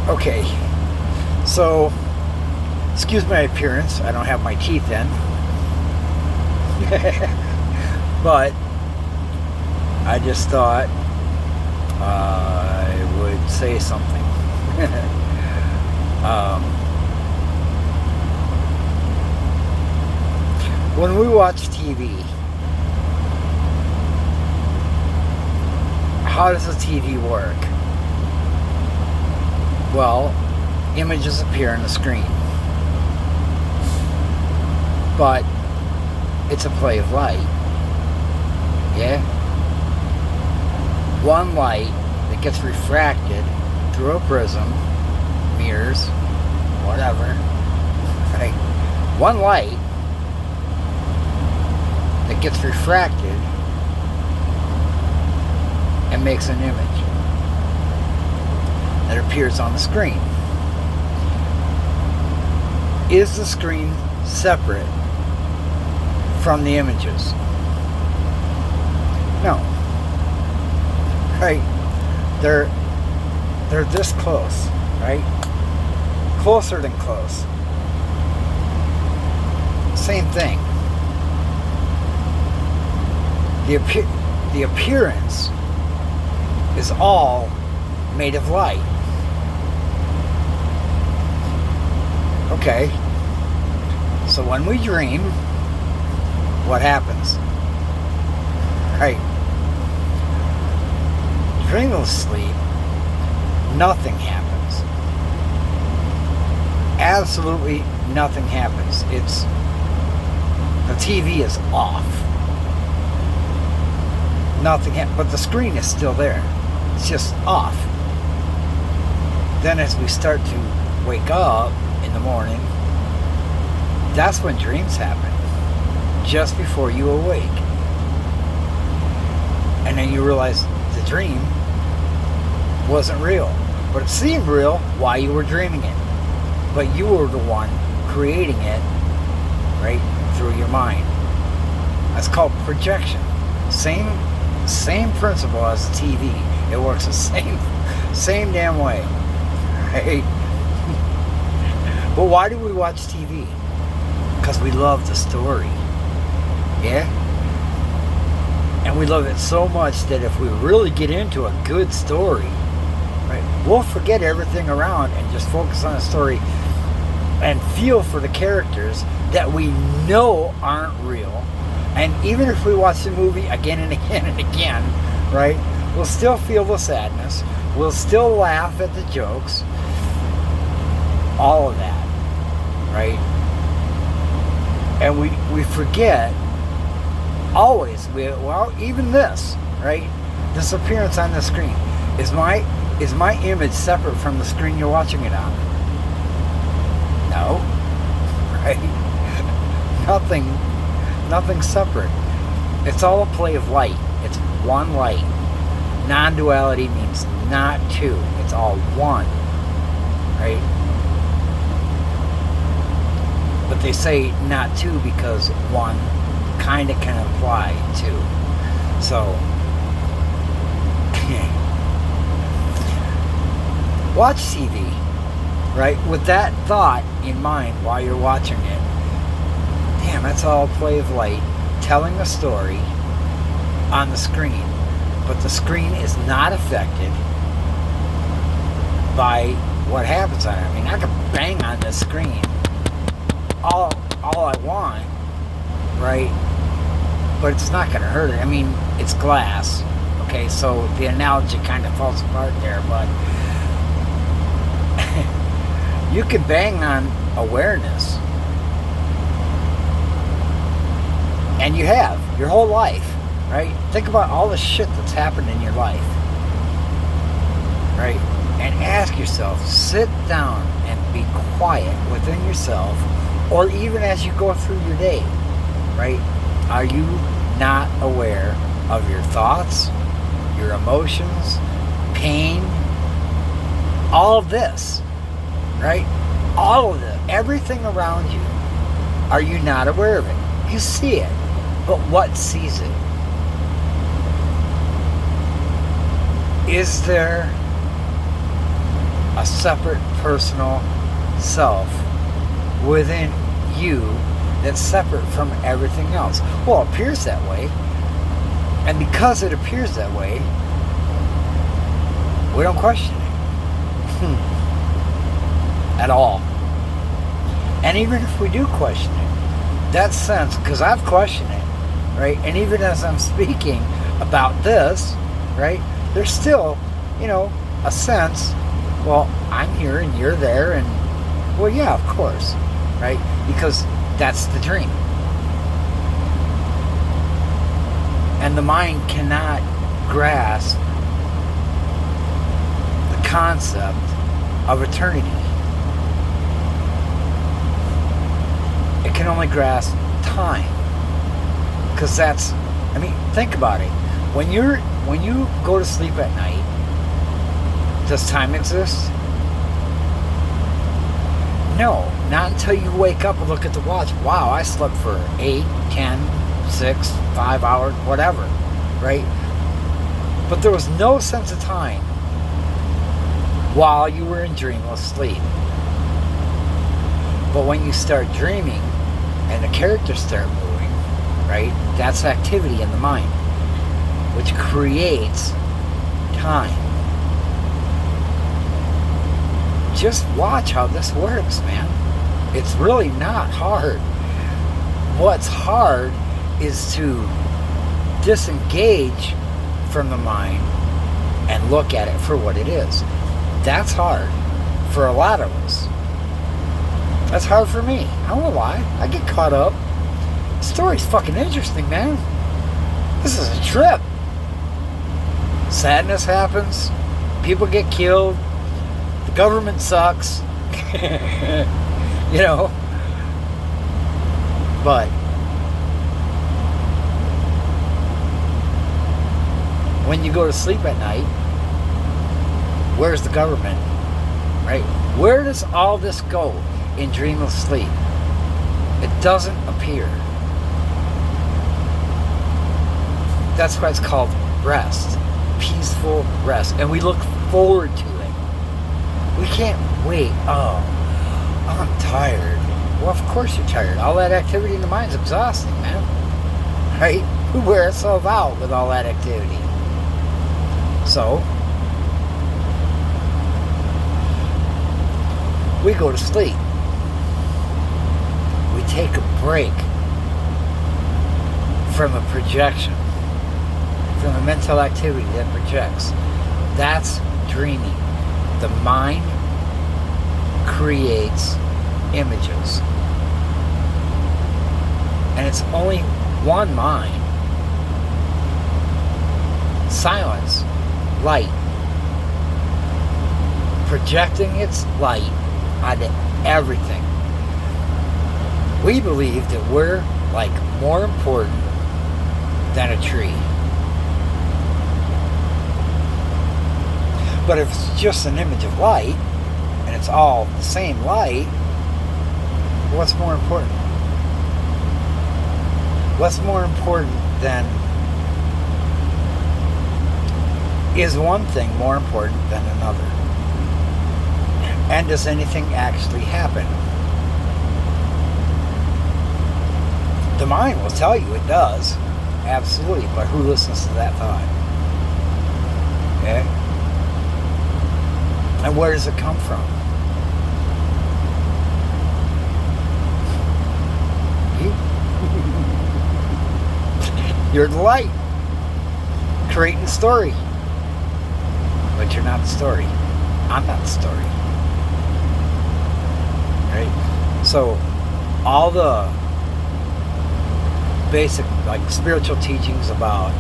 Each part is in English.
Okay, so excuse my appearance. I don't have my teeth in, but I just thought I would say something. um, when we watch TV, how does the TV work? Well, images appear on the screen, but it's a play of light. Yeah? One light that gets refracted through a prism, mirrors, whatever. Right? One light that gets refracted and makes an image that appears on the screen. Is the screen separate from the images? No. Right? They're this close, right? Closer than close. Same thing. The appearance is all made of light. Okay, so when we dream, what happens? Right. Dreamless sleep, nothing happens. Absolutely nothing happens. The TV is off. Nothing happens, but the screen is still there. It's just off. Then as we start to wake up in the morning, that's when dreams happen. Just before you awake. And then you realize the dream wasn't real. But it seemed real while you were dreaming it. But you were the one creating it, right, through your mind. That's called projection. Same principle as the TV. It works the same damn way. Right? But why do we watch TV? Because we love the story. Yeah? And we love it so much that if we really get into a good story, right, we'll forget everything around and just focus on the story and feel for the characters that we know aren't real. And even if we watch the movie again and again and again, right, we'll still feel the sadness. We'll still laugh at the jokes. All of that, right? And we forget always. Even this, right? This appearance on the screen is my image separate from the screen you're watching it on? No, right? Nothing separate. It's all a play of light. It's one light. Non-duality means not two. It's all one, right? But they say not two because one kind of can apply two. So, watch TV, right? With that thought in mind while you're watching it. Damn, that's all a play of light, telling a story on the screen. But the screen is not affected by what happens on it. I mean, I can bang on the screen all I want, right? But it's not going to hurt it. I mean, it's glass. Okay, so the analogy kind of falls apart there, but you can bang on awareness. And you have your whole life, right? Think about all the shit that's happened in your life, right? And ask yourself, sit down and be quiet within yourself, or even as you go through your day, right? Are you not aware of your thoughts, your emotions, pain, all of this, right? All of it, everything around you. Are you not aware of it? You see it, but what sees it? Is there a separate personal self within you that's separate from everything else. Well, it appears that way. And because it appears that way, we don't question it. At all. And even if we do question it, that sense, because I've questioned it, right? And even as I'm speaking about this, right, there's still, a sense, well, I'm here and you're there, and, well, yeah, of course, right? Because that's the dream. And the mind cannot grasp the concept of eternity. It can only grasp time. Because think about it. When you go to sleep at night, does time exist? No, not until you wake up and look at the watch. Wow, I slept for 8, 10, 6, 5 hours, whatever, right? But there was no sense of time while you were in dreamless sleep. But when you start dreaming and the characters start moving, right, that's activity in the mind, which creates time. Just watch how this works, man. It's really not hard. What's hard is to disengage from the mind and look at it for what it is. That's hard for a lot of us. That's hard for me. I won't lie. I get caught up. The story's fucking interesting, man. This is a trip. Sadness happens. People get killed. The government sucks. But when you go to sleep at night, where's the government? Right? Where does all this go in dreamless sleep? It doesn't appear. That's why it's called rest. Peaceful rest. And we look forward to it. We can't wait. Oh, I'm tired. Well, of course you're tired. All that activity in the mind's exhausting, man. Right? We wear ourselves out with all that activity. So, we go to sleep. We take a break from the projection, from the mental activity that projects. That's dreaming. The mind creates images. And it's only one mind. Silence. Light. Projecting its light onto everything. We believe that we're more important than a tree. But if it's just an image of light, and it's all the same light, what's more important? What's more important than... Is one thing more important than another? And does anything actually happen? The mind will tell you it does. Absolutely. But who listens to that thought? Okay? And where does it come from? You. You're the light. Creating the story. But you're not the story. I'm not the story. Right? So, all the basic, spiritual teachings about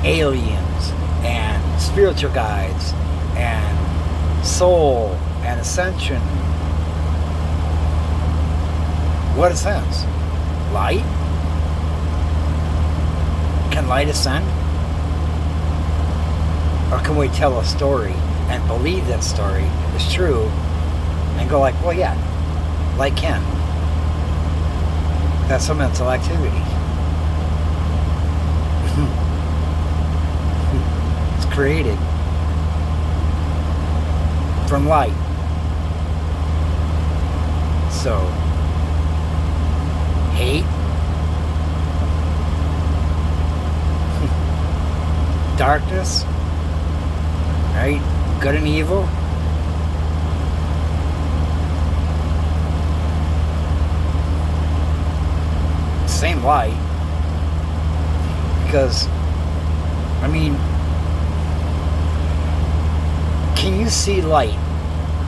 aliens and spiritual guides and soul and ascension. What ascends? Light? Can light ascend? Or can we tell a story and believe that story is true and go well, yeah, light can. That's a mental activity. It's created from light. So, hate, darkness, right? Good and evil. Same light. Because, I mean, can you see light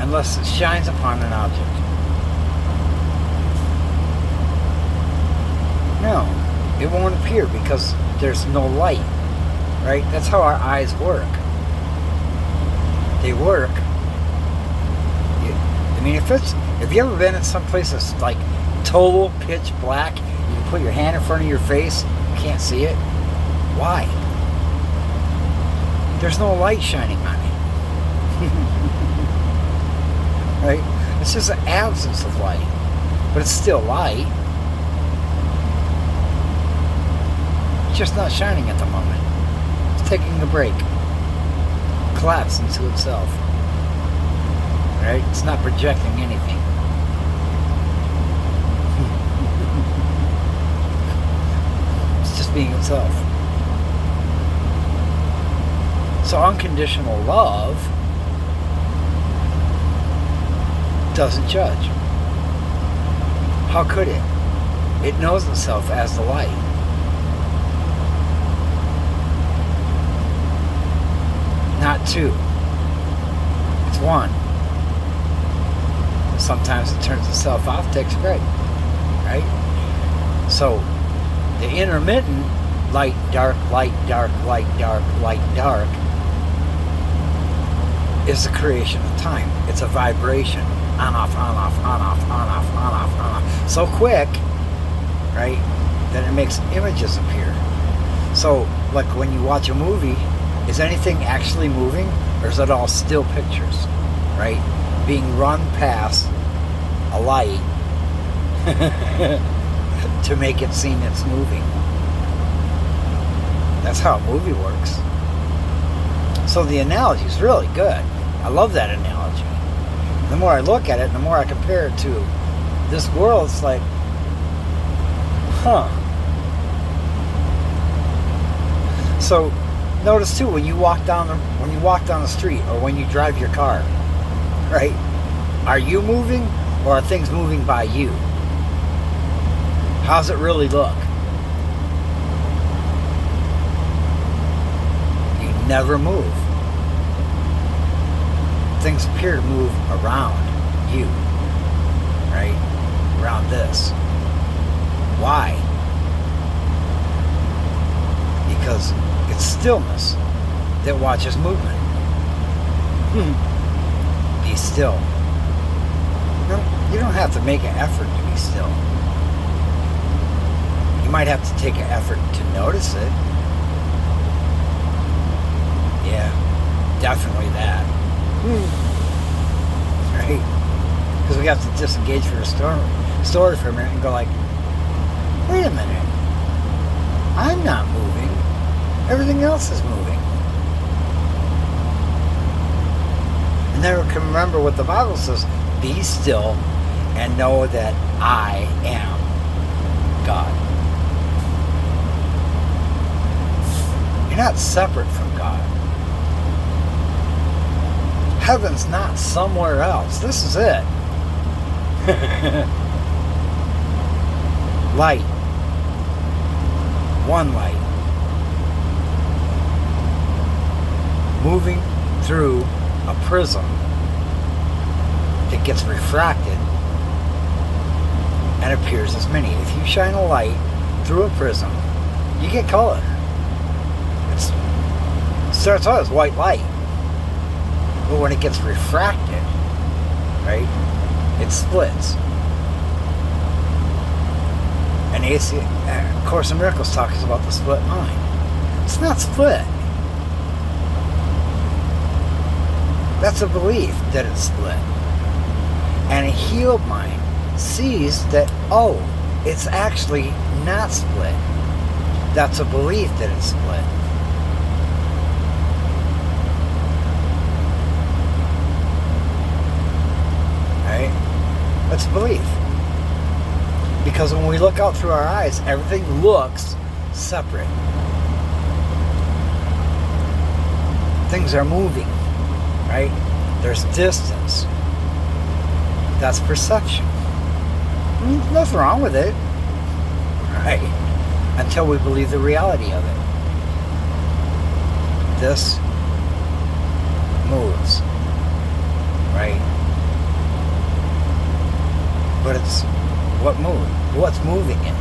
unless it shines upon an object? No, it won't appear because there's no light, right? That's how our eyes work. They work. I mean, if you ever been in some place that's like total pitch black, you can put your hand in front of your face, you can't see it. Why? There's no light shining on it. Right? It's just an absence of light, but it's still light. It's just not shining at the moment. It's taking a break. Collapse into itself. Right? It's not projecting anything. It's just being itself. So unconditional love doesn't judge. How could it? It knows itself as the light. Not two. It's one. Sometimes it turns itself off, takes a break. Right? So the intermittent light, dark, light, dark, light, dark, light, dark is the creation of time. It's a vibration. On, off, on, off, on, off, on, off, on, off, on, off. So quick, right, that it makes images appear. So, like when you watch a movie, is anything actually moving? Or is it all still pictures, right? Being run past a light to make it seem it's moving. That's how a movie works. So the analogy is really good. I love that analogy. The more I look at it, the more I compare it to this world, it's like, huh. So notice too, when you walk down the street or when you drive your car, right? Are you moving or are things moving by you? How's it really look? You never move. Things appear to move around you, right? Around this. Why? Because it's stillness that watches movement. Be still. You don't have to make an effort to be still. You might have to take an effort to notice it. Yeah, definitely that. Right? Because we have to disengage from the story for a minute and go like, wait a minute. I'm not moving. Everything else is moving. And then we can remember what the Bible says. Be still and know that I am God. You're not separate from God. Heaven's not somewhere else. This is it. Light. One light. Moving through a prism that gets refracted and appears as many. If you shine a light through a prism, you get color. It starts out as white light. But when it gets refracted, right, it splits. And Course in Miracles talks about the split mind. It's not split. That's a belief that it's split. And a healed mind sees that, oh, it's actually not split. That's a belief that it's split. Right? That's a belief. Because when we look out through our eyes, everything looks separate. Things are moving, right? There's distance. That's perception. There's nothing wrong with it, right? Until we believe the reality of it. This moves, right? But it's what moves? What's moving it?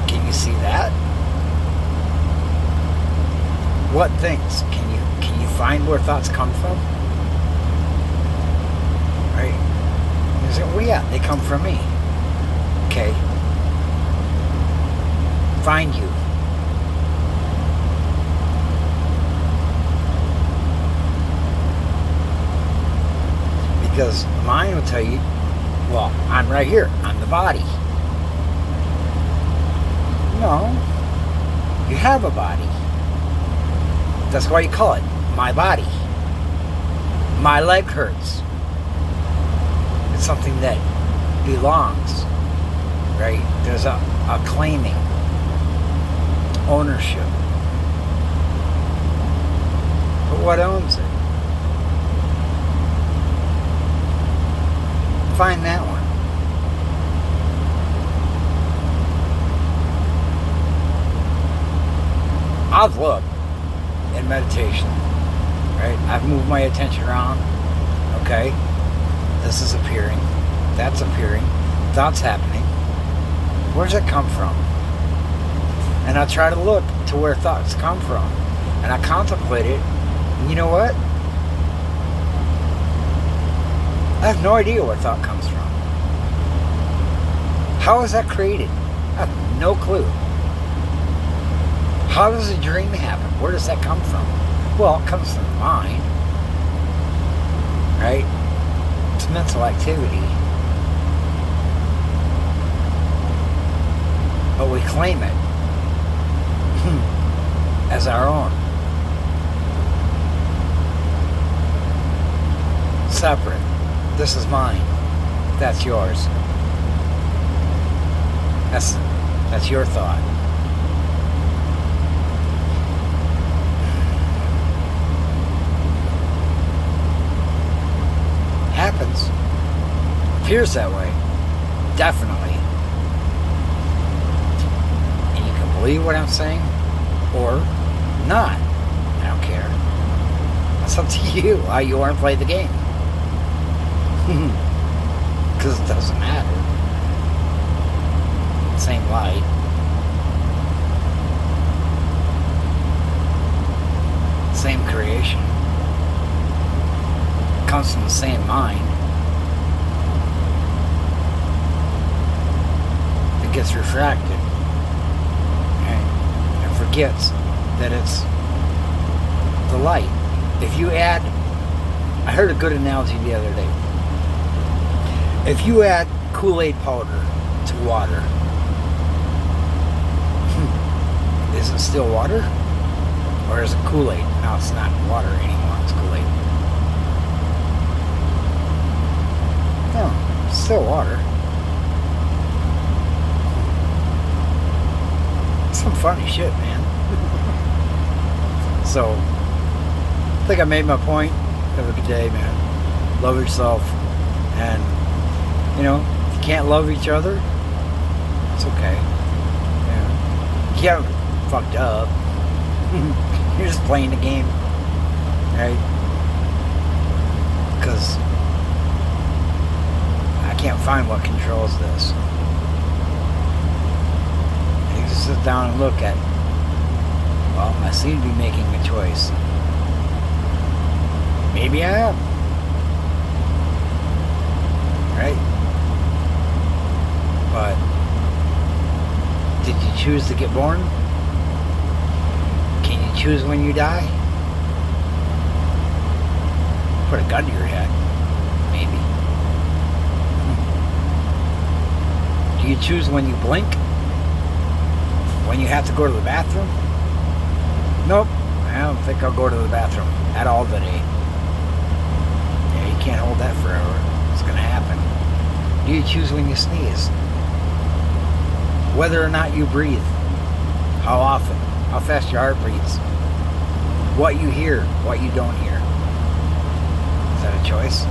Can you see that? What things? Can you find where thoughts come from? Right? You say, well, yeah, they come from me. Okay. Find you. Because mine will tell you, well, I'm right here. I'm the body. No. You have a body. That's why you call it my body. My leg hurts. It's something that belongs, right? There's a claiming, ownership. But what owns it? Find that one. I've looked in meditation, right? I've moved my attention around. Okay, this is appearing, that's appearing, thoughts happening. Where does it come from? And I try to look to where thoughts come from, and I contemplate it. And you know what? I have no idea where thought comes from. How is that created? I have no clue. How does a dream happen? Where does that come from? Well, it comes from the mind, right? It's mental activity. But we claim it as our own. Separate. This is mine. That's yours. That's your thought. Happens. Appears that way. Definitely. And you can believe what I'm saying or not. I don't care. It's up to you how you want to play the game. Because it doesn't matter. Same light. Same creation. Comes from the same mind. It gets refracted. And forgets that it's the light. If you add, I heard a good analogy the other day. If you add Kool-Aid powder to water, is it still water? Or is it Kool-Aid? No, it's not water anymore, it's Kool-Aid. No, it's still water. Some funny shit, man. So, I think I made my point. Have a good day, man. Love yourself. And, you know, if you can't love each other, it's okay. Yeah. You haven't fucked up. You're just playing the game. Right? Because I can't find what controls this. You just sit down and look at, well, I seem to be making a choice. Maybe I am. Right? But did you choose to get born? Can you choose when you die? Put a gun to your head. Maybe. Do you choose when you blink? When you have to go to the bathroom? Nope. I don't think I'll go to the bathroom at all today. Yeah, you can't hold that forever. It's going to happen. Do you choose when you sneeze? Whether or not you breathe. How often? How fast your heart beats. What you hear, what you don't hear. Is that a choice?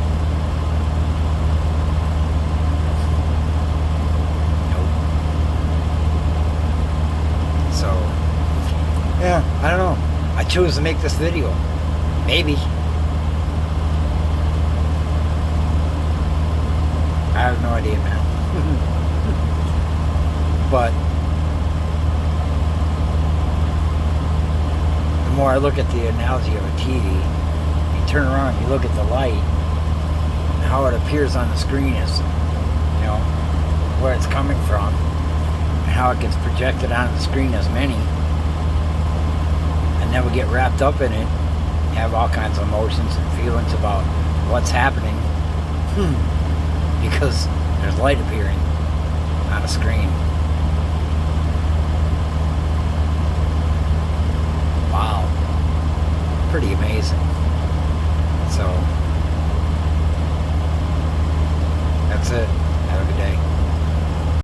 Nope. So, yeah, I don't know. I chose to make this video. Maybe. I have no idea, man. But the more I look at the analogy of a TV, you turn around, you look at the light, and how it appears on the screen is, you know, where it's coming from, and how it gets projected on the screen as many. And then we get wrapped up in it, have all kinds of emotions and feelings about what's happening. Because there's light appearing on a screen. Wow. Pretty amazing.